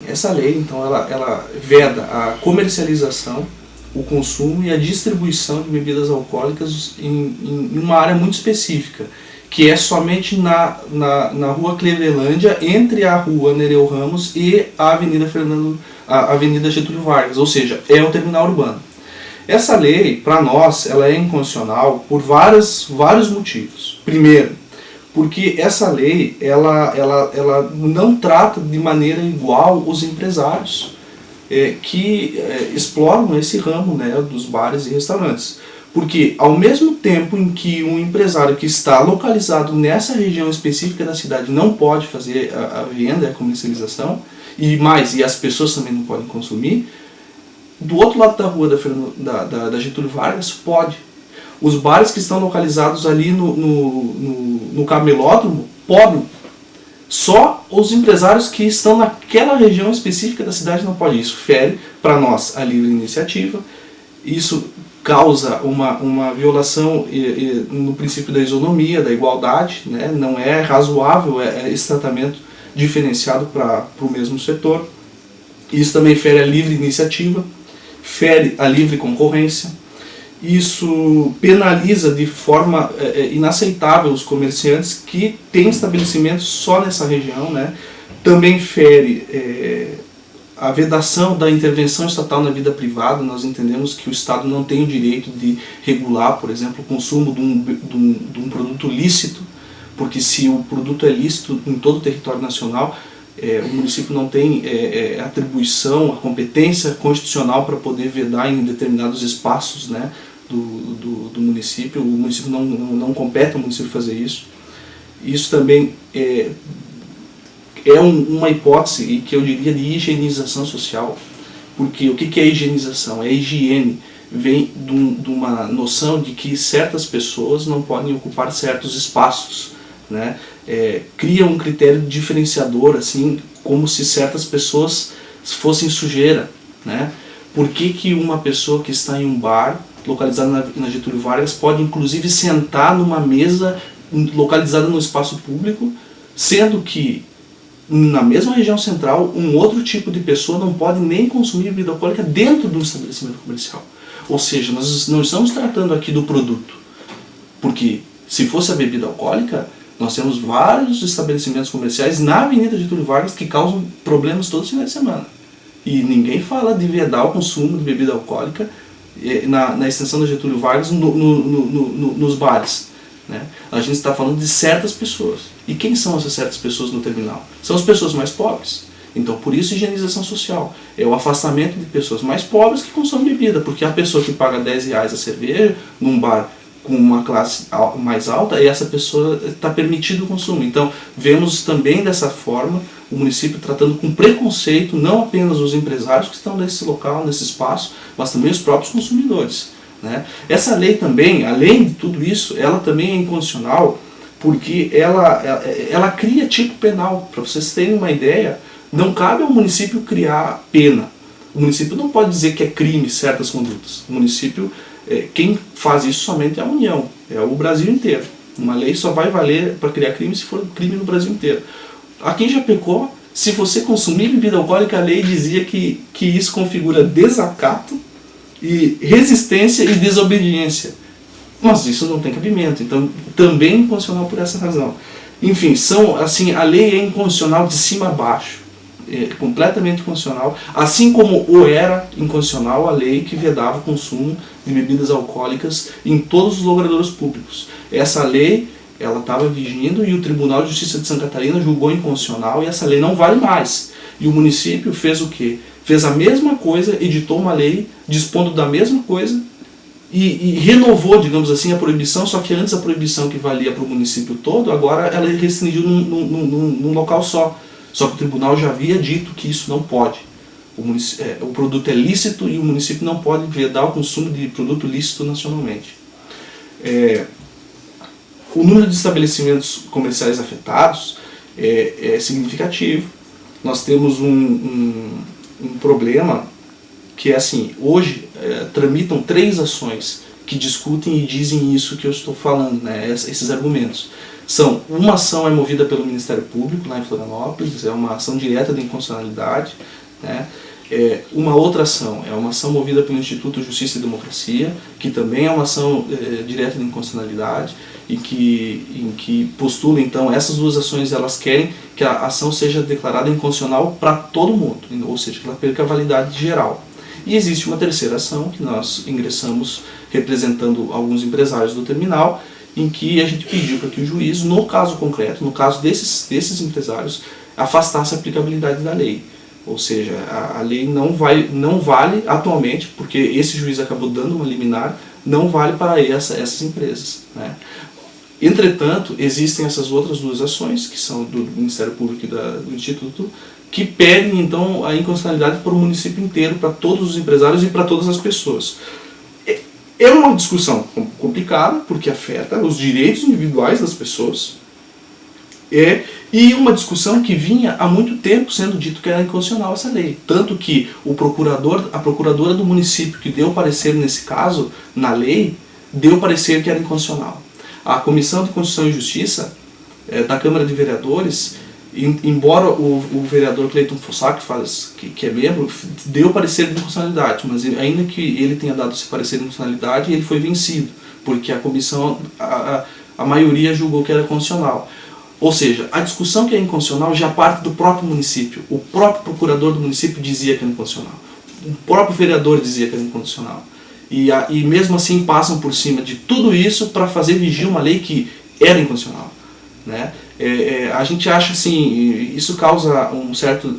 Essa lei, então, ela veda a comercialização, o consumo e a distribuição de bebidas alcoólicas em uma área muito específica, que é somente na rua Clevelândia, entre a rua Nereu Ramos e a Avenida Getúlio Vargas, ou seja, é o terminal urbano. Essa lei, para nós, ela é inconstitucional por vários motivos. Primeiro, porque essa lei ela não trata de maneira igual os empresários que exploram esse ramo, né, dos bares e restaurantes. Porque ao mesmo tempo em que um empresário que está localizado nessa região específica da cidade não pode fazer a venda, a comercialização, e as pessoas também não podem consumir, do outro lado da rua da Getúlio Vargas pode. Os bares que estão localizados ali no camelódromo podem. Só os empresários que estão naquela região específica da cidade não podem. Isso fere, para nós, a livre iniciativa. Isso causa uma violação no princípio da isonomia, da igualdade, né? Não é razoável esse tratamento diferenciado para o mesmo setor. Isso também fere a livre iniciativa, fere a livre concorrência. Isso penaliza de forma inaceitável os comerciantes que têm estabelecimentos só nessa região, né? Também fere a vedação da intervenção estatal na vida privada. Nós entendemos que o Estado não tem o direito de regular, por exemplo, o consumo de um produto lícito, porque se o produto é lícito em todo o território nacional, o município não tem atribuição, a competência constitucional para poder vedar em determinados espaços, né, do município. O município não compete ao município fazer isso. Isso também é uma hipótese, e que eu diria, de higienização social. Porque o que é higienização? É higiene. Vem de uma noção de que certas pessoas não podem ocupar certos espaços, né? Cria um critério diferenciador, assim, como se certas pessoas fossem sujeira, né? Por que uma pessoa que está em um bar localizado na Getúlio Vargas pode inclusive sentar numa mesa localizada no espaço público, sendo que na mesma região central um outro tipo de pessoa não pode nem consumir bebida alcoólica dentro de um estabelecimento comercial? Ou seja, nós não estamos tratando aqui do produto, porque se fosse a bebida alcoólica, nós temos vários estabelecimentos comerciais na Avenida Getúlio Vargas que causam problemas todos os finais de semana. E ninguém fala de vedar o consumo de bebida alcoólica na extensão da Getúlio Vargas nos bares, né? A gente está falando de certas pessoas. E quem são essas certas pessoas no terminal? São as pessoas mais pobres. Então, por isso, higienização social. É o afastamento de pessoas mais pobres que consomem bebida. Porque a pessoa que paga R$10 a cerveja num bar com uma classe mais alta, e essa pessoa está permitido o consumo. Então, vemos também dessa forma o município tratando com preconceito não apenas os empresários que estão nesse local, nesse espaço, mas também os próprios consumidores, né? Essa lei também, além de tudo isso, ela também é inconstitucional porque ela cria tipo penal. Para vocês terem uma ideia, não cabe ao município criar pena. O município não pode dizer que é crime certas condutas. O município, quem faz isso somente é a União, é o Brasil inteiro. Uma lei só vai valer para criar crime se for crime no Brasil inteiro. Aqui em Chapecó, se você consumir bebida alcoólica, a lei dizia que isso configura desacato, e resistência e desobediência. Mas isso não tem cabimento, então também é inconstitucional por essa razão. Enfim, a lei é inconstitucional de cima a baixo, completamente inconstitucional, assim como era inconstitucional a lei que vedava o consumo de bebidas alcoólicas em todos os logradouros públicos. Essa lei, ela estava vigindo e o Tribunal de Justiça de Santa Catarina julgou inconstitucional, e essa lei não vale mais. E o município fez o quê? Fez a mesma coisa, editou uma lei dispondo da mesma coisa e renovou, digamos assim, a proibição, só que antes a proibição que valia para o município todo, agora ela restringiu num local só. Só que o tribunal já havia dito que isso não pode. O produto é lícito e o município não pode vedar o consumo de produto lícito nacionalmente. O número de estabelecimentos comerciais afetados é significativo. Nós temos um problema que é assim: hoje tramitam 3 ações que discutem e dizem isso que eu estou falando, né, esses argumentos. Uma ação é movida pelo Ministério Público lá em Florianópolis, é uma ação direta de inconstitucionalidade, né? Uma outra ação é uma ação movida pelo Instituto Justiça e Democracia, que também é uma ação direta de inconstitucionalidade, em que postula, então, essas duas ações, elas querem que a ação seja declarada inconstitucional para todo mundo, ou seja, que ela perca a validade geral. E existe uma terceira ação, que nós ingressamos representando alguns empresários do terminal, em que a gente pediu para que o juiz, no caso concreto, no caso desses empresários, afastasse a aplicabilidade da lei. Ou seja, a lei não vale atualmente, porque esse juiz acabou dando uma liminar, não vale para essas empresas, né? Entretanto, existem essas outras duas ações, que são do Ministério Público e do Instituto, que pedem então a inconstitucionalidade para o município inteiro, para todos os empresários e para todas as pessoas. É uma discussão complicada, porque afeta os direitos individuais das pessoas, e uma discussão que vinha há muito tempo sendo dito que era inconstitucional essa lei. Tanto que a procuradora do município que deu parecer nesse caso, na lei, deu parecer que era inconstitucional. A Comissão de Constituição e Justiça da Câmara de Vereadores, embora o vereador Cleiton Fossack, que é membro, deu parecer de inconstitucionalidade, mas ainda que ele tenha dado esse parecer de inconstitucionalidade, ele foi vencido, porque a comissão, a maioria julgou que era constitucional. Ou seja, a discussão que é inconstitucional já parte do próprio município. O próprio procurador do município dizia que era inconstitucional. O próprio vereador dizia que era inconstitucional. E mesmo assim passam por cima de tudo isso para fazer vigir uma lei que era inconstitucional, né? A gente acha assim, isso causa um certo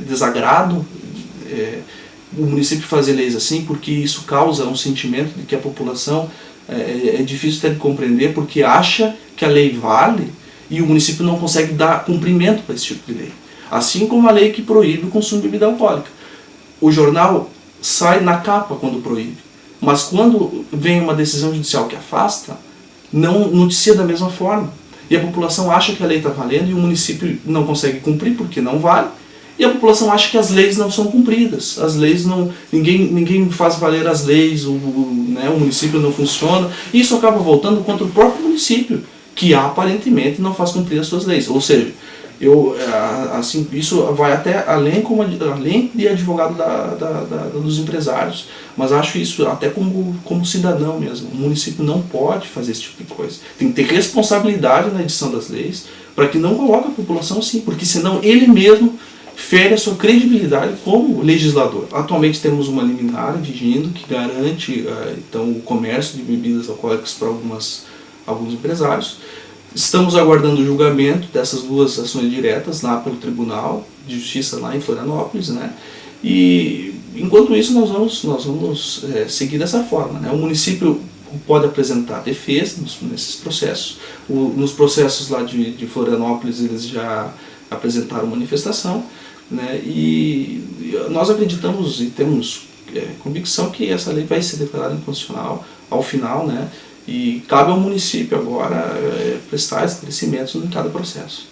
desagrado, o município fazer leis assim, porque isso causa um sentimento de que a população é difícil até de compreender, porque acha que a lei vale e o município não consegue dar cumprimento para esse tipo de lei. Assim como a lei que proíbe o consumo de bebida alcoólica. O jornal sai na capa quando proíbe, mas quando vem uma decisão judicial que afasta, não noticia da mesma forma. E a população acha que a lei está valendo e o município não consegue cumprir porque não vale. E a população acha que as leis não são cumpridas. As leis não, ninguém faz valer as leis, o município não funciona. E isso acaba voltando contra o próprio município, que aparentemente não faz cumprir as suas leis. Ou seja, assim, isso vai até além de advogado dos empresários, mas acho isso até como cidadão mesmo. O município não pode fazer esse tipo de coisa. Tem que ter responsabilidade na edição das leis para que não coloque a população assim, porque senão ele mesmo fere a sua credibilidade como legislador. Atualmente temos uma liminar vigindo que garante então o comércio de bebidas alcoólicas para alguns empresários. Estamos aguardando o julgamento dessas duas ações diretas lá pelo Tribunal de Justiça lá em Florianópolis, né? E enquanto isso nós vamos seguir dessa forma, né? O município pode apresentar defesa nesses processos. Nos processos lá de Florianópolis eles já apresentaram manifestação, né? E nós acreditamos e temos convicção que essa lei vai ser declarada inconstitucional ao final, né? E cabe ao município agora prestar esclarecimentos em cada processo.